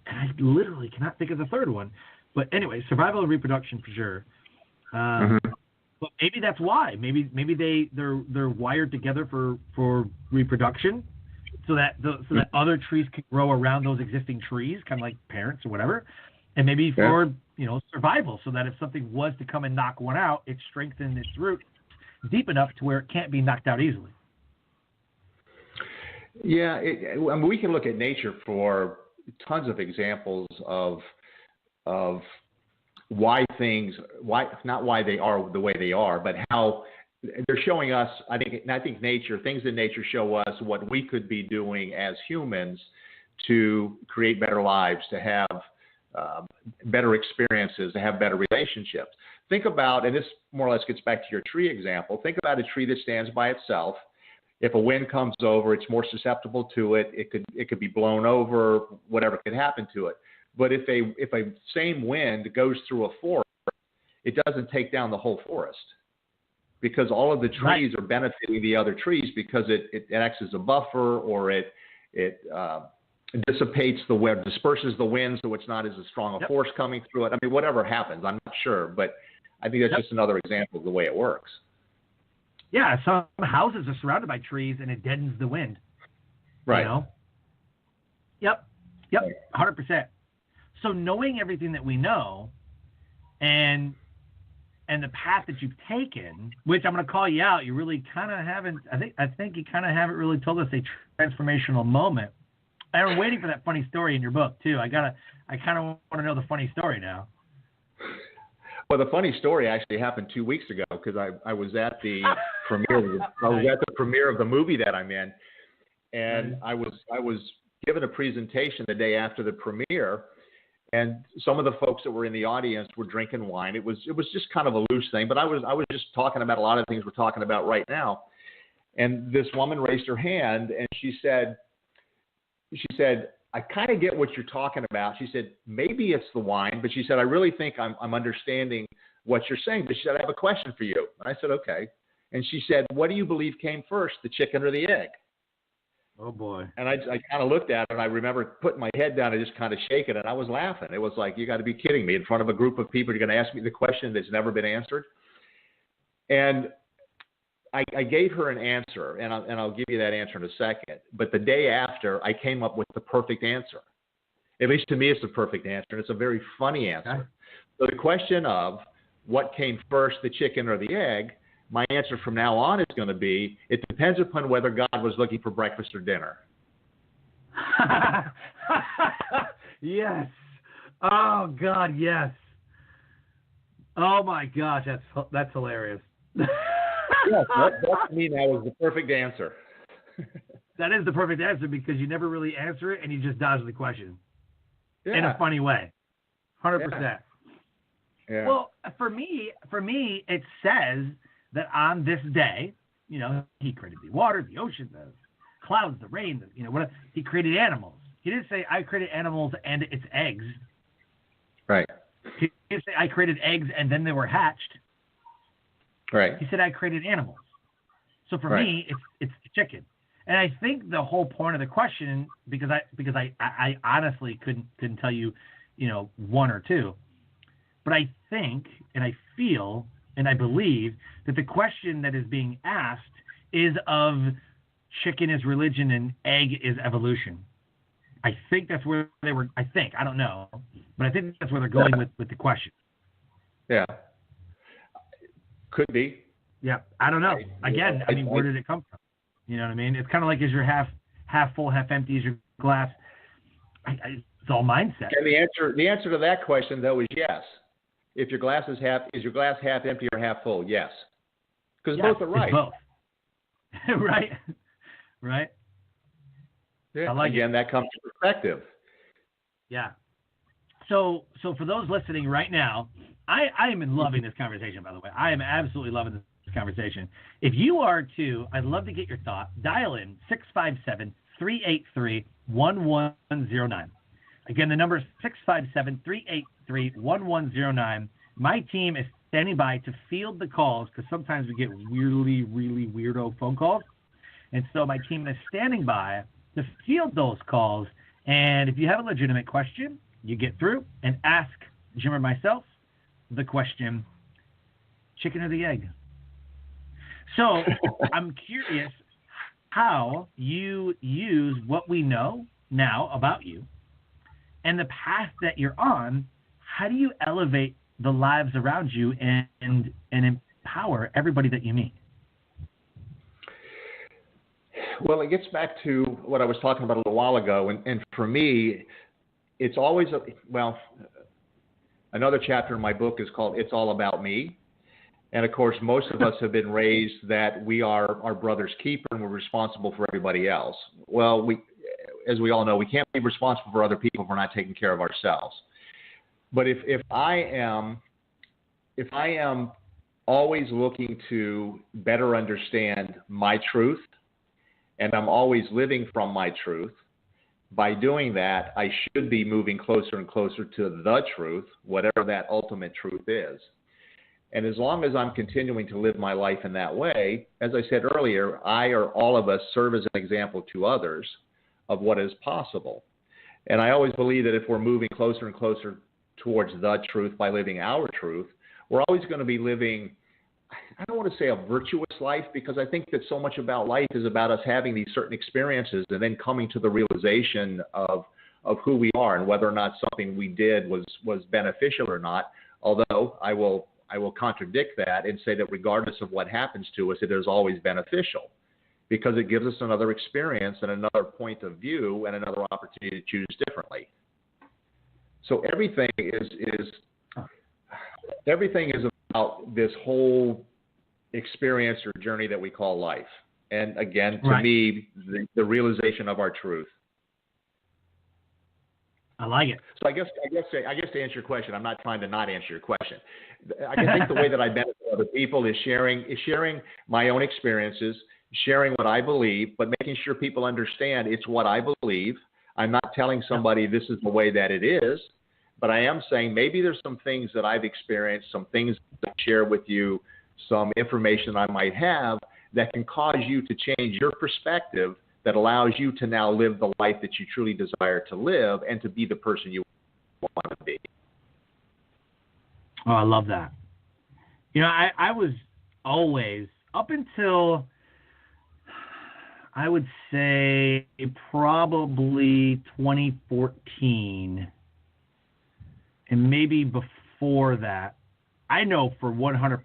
Speaker 6: I literally cannot think of the third one. But anyway, survival and reproduction for sure. But maybe that's why. Maybe they're wired together for reproduction, so that other trees can grow around those existing trees, kind of like parents or whatever, and maybe for survival, so that if something was to come and knock one out, it strengthens its roots deep enough to where it can't be knocked out easily.
Speaker 7: Yeah, I mean, we can look at nature for tons of examples of not why they are the way they are, but how they're showing us. I think things in nature show us what we could be doing as humans to create better lives, to have better experiences, to have better relationships. Think about, and this more or less gets back to your tree example. Think about a tree that stands by itself. If a wind comes over, it's more susceptible to it. It could be blown over. Whatever could happen to it. But if a same wind goes through a forest, it doesn't take down the whole forest, because all of the trees are benefiting the other trees, because it acts as a buffer, or it dissipates the wind, disperses the wind, so it's not as strong a force coming through it. I mean, whatever happens, I'm not sure, but I think that's just another example of the way it works.
Speaker 6: Yeah, some houses are surrounded by trees, and it deadens the wind.
Speaker 7: Right.
Speaker 6: You know? Yep, 100%. So knowing everything that we know, and the path that you've taken, which I'm going to call you out, you really kind of haven't. I think you kind of haven't really told us a transformational moment. I'm waiting for that funny story in your book too. I kind of want to know the funny story now.
Speaker 7: Well, the funny story actually happened 2 weeks ago, because I was at the premiere. I was at the premiere of the movie that I'm in, and I was given a presentation the day after the premiere, and some of the folks that were in the audience were drinking wine. It was just kind of a loose thing, but I was just talking about a lot of things we're talking about right now, and this woman raised her hand, and she said, I kind of get what you're talking about. She said, maybe it's the wine, but she said, I really think I'm understanding what you're saying. But she said, I have a question for you. And I said, okay. And she said, what do you believe came first, the chicken or the egg?
Speaker 6: Oh, boy.
Speaker 7: And I kind of looked at her, and I remember putting my head down and just kind of shaking, and I was laughing. It was like, you got to be kidding me. In front of a group of people, you're going to ask me the question that's never been answered? And I gave her an answer, and I'll give you that answer in a second. But the day after, I came up with the perfect answer. At least to me, it's the perfect answer, and it's a very funny answer. Okay. So the question of what came first, the chicken or the egg, my answer from now on is going to be, it depends upon whether God was looking for breakfast or dinner.
Speaker 6: Yes. Oh, God, yes. Oh, my gosh, that's hilarious.
Speaker 7: Yes, that to me now is the perfect answer.
Speaker 6: That is the perfect answer, because you never really answer it, and you just dodge the question in a funny way. 100%.
Speaker 7: Yeah.
Speaker 6: Well, for me, it says that on this day, he created the water, the ocean, the clouds, the rain, whatever. He created animals. He didn't say I created animals and its eggs.
Speaker 7: Right.
Speaker 6: He didn't say I created eggs and then they were hatched.
Speaker 7: Right.
Speaker 6: He said I created animals. So for me, it's the chicken. And I think the whole point of the question, because I honestly couldn't tell you, one or two, but I think and I feel and I believe that the question that is being asked is of chicken is religion and egg is evolution. I think that's where they were. I don't know, but I think that's where they're going with the question.
Speaker 7: Yeah. Could be.
Speaker 6: Yeah, I don't know. Again, I mean, where did it come from? You know what I mean? It's kind of like, is your half full, half empty? Is your glass? It's all mindset.
Speaker 7: And the answer to that question though is yes. If your glass is your glass half empty or half full? Yes, because both are right.
Speaker 6: Both. Right.
Speaker 7: Yeah.
Speaker 6: I like
Speaker 7: Again, that comes to perspective.
Speaker 6: Yeah. So for those listening right now, I am loving this conversation, by the way. I am absolutely loving this conversation. If you are too, I'd love to get your thought. Dial in 657-383-1109. Again, the number is 657-383-1109. My team is standing by to field the calls because sometimes we get really, really weirdo phone calls. And so my team is standing by to field those calls. And if you have a legitimate question, you get through and ask Jim or myself the question, chicken or the egg? So I'm curious how you use what we know now about you and the path that you're on. How do you elevate the lives around you and empower everybody that you meet?
Speaker 7: Well, it gets back to what I was talking about a little while ago. And for me, it's always, another chapter in my book is called It's All About Me. And of course, most of us have been raised that we are our brother's keeper and we're responsible for everybody else. Well, as we all know, we can't be responsible for other people if we're not taking care of ourselves. But if I am always looking to better understand my truth, and I'm always living from my truth, by doing that, I should be moving closer and closer to the truth, whatever that ultimate truth is. And as long as I'm continuing to live my life in that way, as I said earlier, I or all of us serve as an example to others of what is possible. And I always believe that if we're moving closer and closer towards the truth by living our truth, we're always going to be living, I don't want to say a virtuous life, because I think that so much about life is about us having these certain experiences and then coming to the realization of who we are and whether or not something we did was beneficial or not. Although I will contradict that and say that regardless of what happens to us, it is always beneficial because it gives us another experience and another point of view and another opportunity to choose differently. So everything is about this whole experience or journey that we call life. And again, to me, the realization of our truth.
Speaker 6: I like it.
Speaker 7: So I guess to answer your question, I'm not trying to not answer your question. I think the way that I benefit other people is sharing my own experiences, sharing what I believe, but making sure people understand it's what I believe. I'm not telling somebody this is the way that it is, but I am saying maybe there's some things that I've experienced, some things to share with you, some information I might have that can cause you to change your perspective, that allows you to now live the life that you truly desire to live and to be the person you want to be.
Speaker 6: Oh, I love that. You know, I was always, up until I would say probably 2014, and maybe before that, I know for 100%,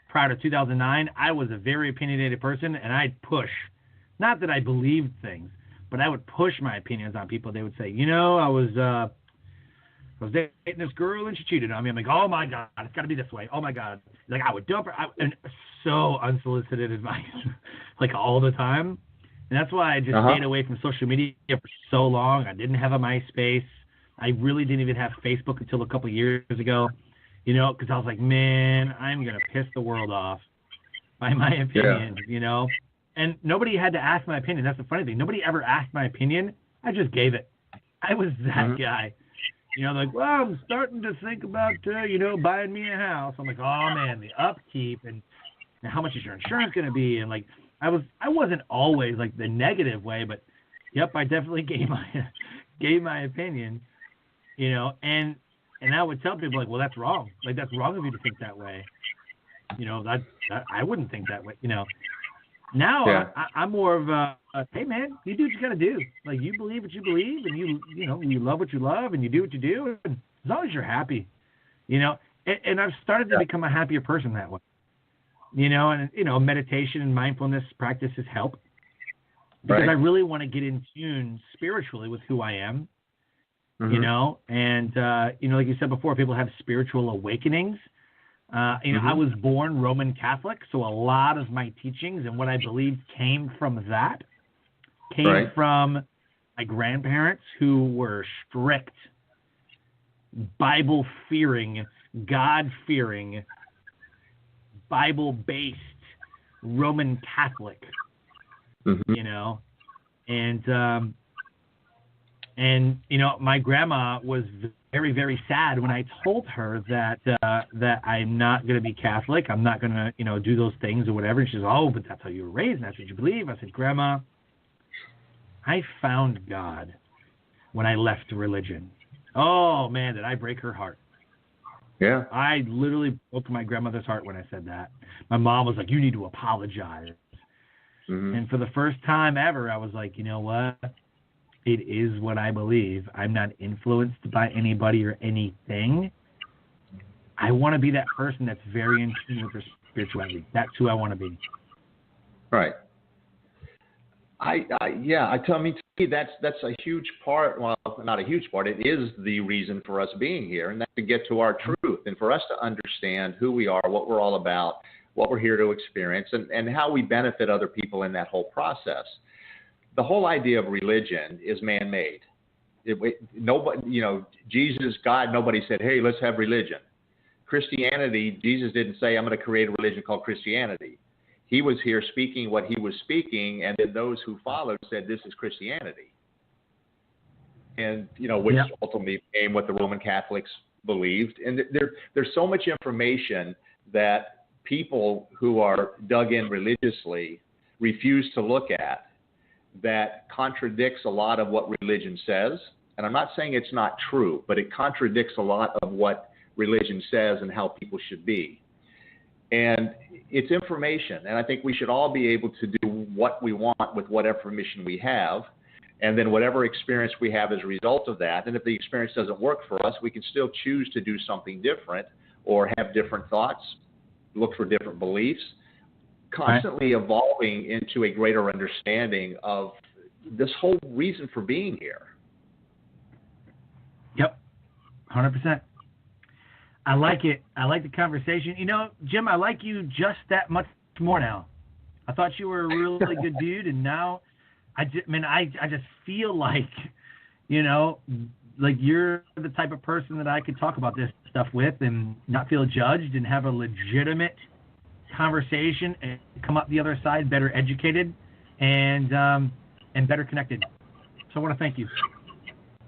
Speaker 6: prior to 2009, I was a very opinionated person, and I'd push. Not that I believed things, but I would push my opinions on people. They would say, you know, I was dating this girl and she cheated on me. I'm like, oh my God, it's got to be this way. Oh my God. Like I would dump her. And so unsolicited advice, like all the time. And that's why I just stayed away from social media for so long. I didn't have a MySpace. I really didn't even have Facebook until a couple of years ago, you know, because I was like, man, I'm going to piss the world off by my opinion, you know. And nobody had to ask my opinion. That's the funny thing. Nobody ever asked my opinion. I just gave it. I was that guy. You know, like, well, I'm starting to think about, buying me a house. I'm like, oh, man, the upkeep and how much is your insurance going to be? And, like, I wasn't always, like, the negative way, but, yep, I definitely gave my opinion, you know. And I would tell people, like, well, that's wrong. Like, that's wrong of you to think that way. You know, that I wouldn't think that way, you know. Now I'm more of a, hey man, you do what you gotta do. Like you believe what you believe, and you love what you love, and you do what you do. And as long as you're happy, you know. And I've started to become a happier person that way. You know, and meditation and mindfulness practices help because I really want to get in tune spiritually with who I am. You know, and like you said before, people have spiritual awakenings. I was born Roman Catholic, so a lot of my teachings and what I believed came from that. Came from my grandparents who were strict, Bible-fearing, God-fearing, Bible-based Roman Catholic, you know, and you know, my grandma was very, very sad when I told her that I'm not going to be Catholic. I'm not going to, you know, do those things or whatever. And she says, "Oh, but that's how you were raised, and that's what you believe." I said, "Grandma, I found God when I left religion." Oh man, did I break her heart?
Speaker 7: Yeah.
Speaker 6: I literally broke my grandmother's heart when I said that. My mom was like, "You need to apologize." And for the first time ever, I was like, you know what? It is what I believe. I'm not influenced by anybody or anything. I want to be that person that's very in tune with their spirituality. That's who I want to be.
Speaker 7: Right. To me, that's a huge part. Well, not a huge part. It is the reason for us being here, and that's to get to our truth and for us to understand who we are, what we're all about, what we're here to experience, and how we benefit other people in that whole process. The whole idea of religion is man-made. Nobody, you know, Jesus, God, nobody said, "Hey, let's have religion." Christianity, Jesus didn't say, "I'm going to create a religion called Christianity." He was here speaking what he was speaking, and then those who followed said, "This is Christianity." And, you know, which ultimately became what the Roman Catholics believed. And there's so much information that people who are dug in religiously refuse to look at that contradicts a lot of what religion says. And I'm not saying it's not true, but it contradicts a lot of what religion says and how people should be. And it's information, and I think we should all be able to do what we want with whatever information we have, and then whatever experience we have as a result of that. And if the experience doesn't work for us, we can still choose to do something different or have different thoughts, look for different beliefs, constantly evolving into a greater understanding of this whole reason for being here.
Speaker 6: Yep, 100%. I like it. I like the conversation. You know, Jim, I like you just that much more now. I thought you were a really good dude, and now I just feel like, you know, like you're the type of person that I could talk about this stuff with and not feel judged and have a legitimate conversation and come up the other side better educated and better connected. So I want to thank you.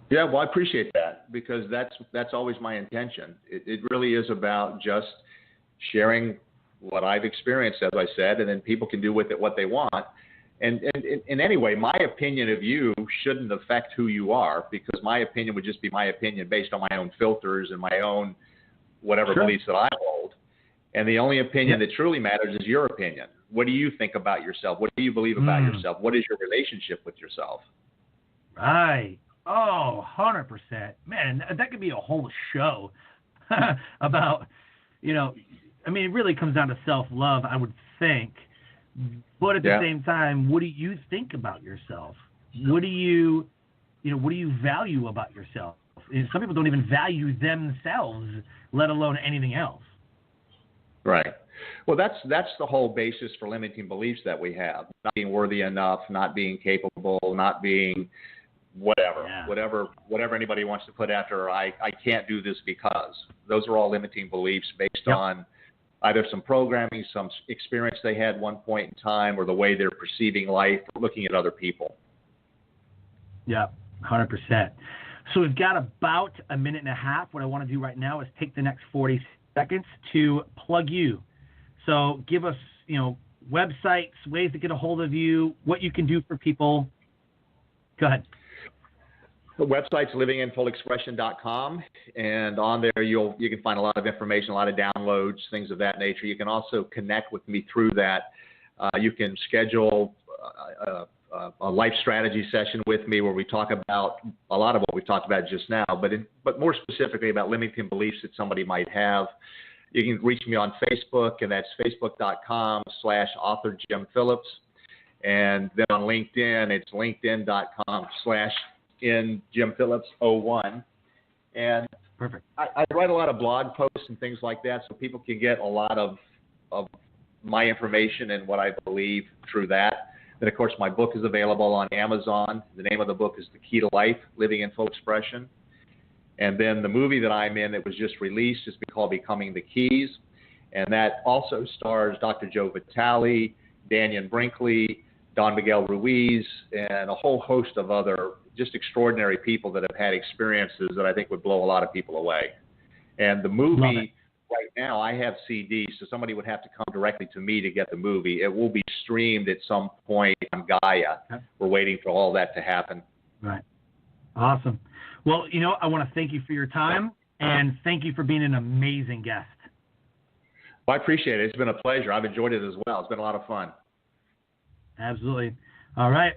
Speaker 7: Yeah, well, I appreciate that because that's always my intention. It really is about just sharing what I've experienced, as I said, and then people can do with it what they want. And anyway, my opinion of you shouldn't affect who you are because my opinion would just be my opinion based on my own filters and my own whatever beliefs that I hold. And the only opinion that truly matters is your opinion. What do you think about yourself? What do you believe about yourself? What is your relationship with yourself?
Speaker 6: Right. Oh, 100%. Man, that could be a whole show about, you know, I mean, it really comes down to self-love, I would think. But at the same time, what do you think about yourself? What do you value about yourself? And some people don't even value themselves, let alone anything else.
Speaker 7: Right. Well, that's the whole basis for limiting beliefs that we have. Not being worthy enough, not being capable, not being whatever anybody wants to put after I can't do this because. Those are all limiting beliefs based on either some programming, some experience they had one point in time, or the way they're perceiving life, or looking at other people.
Speaker 6: Yeah, 100%. So we've got about a minute and a half. What I want to do right now is take the next 40 seconds to plug you. So give us, you know, websites, ways to get a hold of you, what you can do for people. Go ahead.
Speaker 7: The website's livinginfullexpression.com, and on there you can find a lot of information, a lot of downloads, things of that nature. You can also connect with me through that. You can schedule a life strategy session with me where we talk about a lot of what we've talked about just now, but more specifically about limiting beliefs that somebody might have. You can reach me on Facebook, and that's facebook.com/author Jim Phillips. And then on LinkedIn, it's linkedin.com/Jim Phillips01. And
Speaker 6: perfect.
Speaker 7: I write a lot of blog posts and things like that so people can get a lot of my information and what I believe through that. Then, of course, my book is available on Amazon. The name of the book is The Key to Life, Living in Full Expression. And then the movie that I'm in that was just released is called Becoming the Keys. And that also stars Dr. Joe Vitale, Daniel Brinkley, Don Miguel Ruiz, and a whole host of other just extraordinary people that have had experiences that I think would blow a lot of people away. And the movie, right now, I have CDs, so somebody would have to come directly to me to get the movie. It will be streamed at some point on Gaia. Okay. We're waiting for all that to happen.
Speaker 6: Right. Awesome. Well, I want to thank you for your time, and thank you for being an amazing guest.
Speaker 7: Well, I appreciate it. It's been a pleasure. I've enjoyed it as well. It's been a lot of fun.
Speaker 6: Absolutely. All right.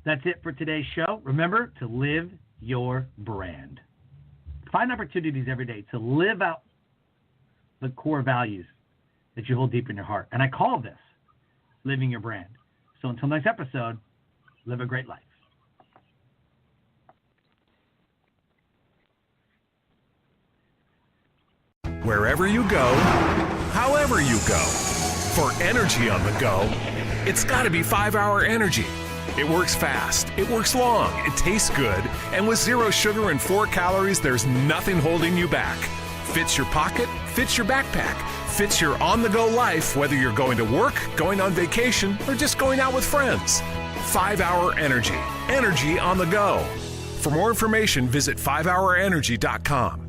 Speaker 6: That's it for today's show. Remember to live your brand. Find opportunities every day to live out the core values that you hold deep in your heart. And I call this living your brand. So until next episode, live a great life.
Speaker 8: Wherever you go, however you go, for energy on the go, it's got to be 5-Hour Energy. It works fast, it works long, it tastes good, and with 0 sugar and 4 calories, there's nothing holding you back. Fits your pocket, fits your backpack, fits your on-the-go life, whether you're going to work, going on vacation, or just going out with friends. 5-Hour Energy. Energy on the go. For more information, visit 5hourenergy.com.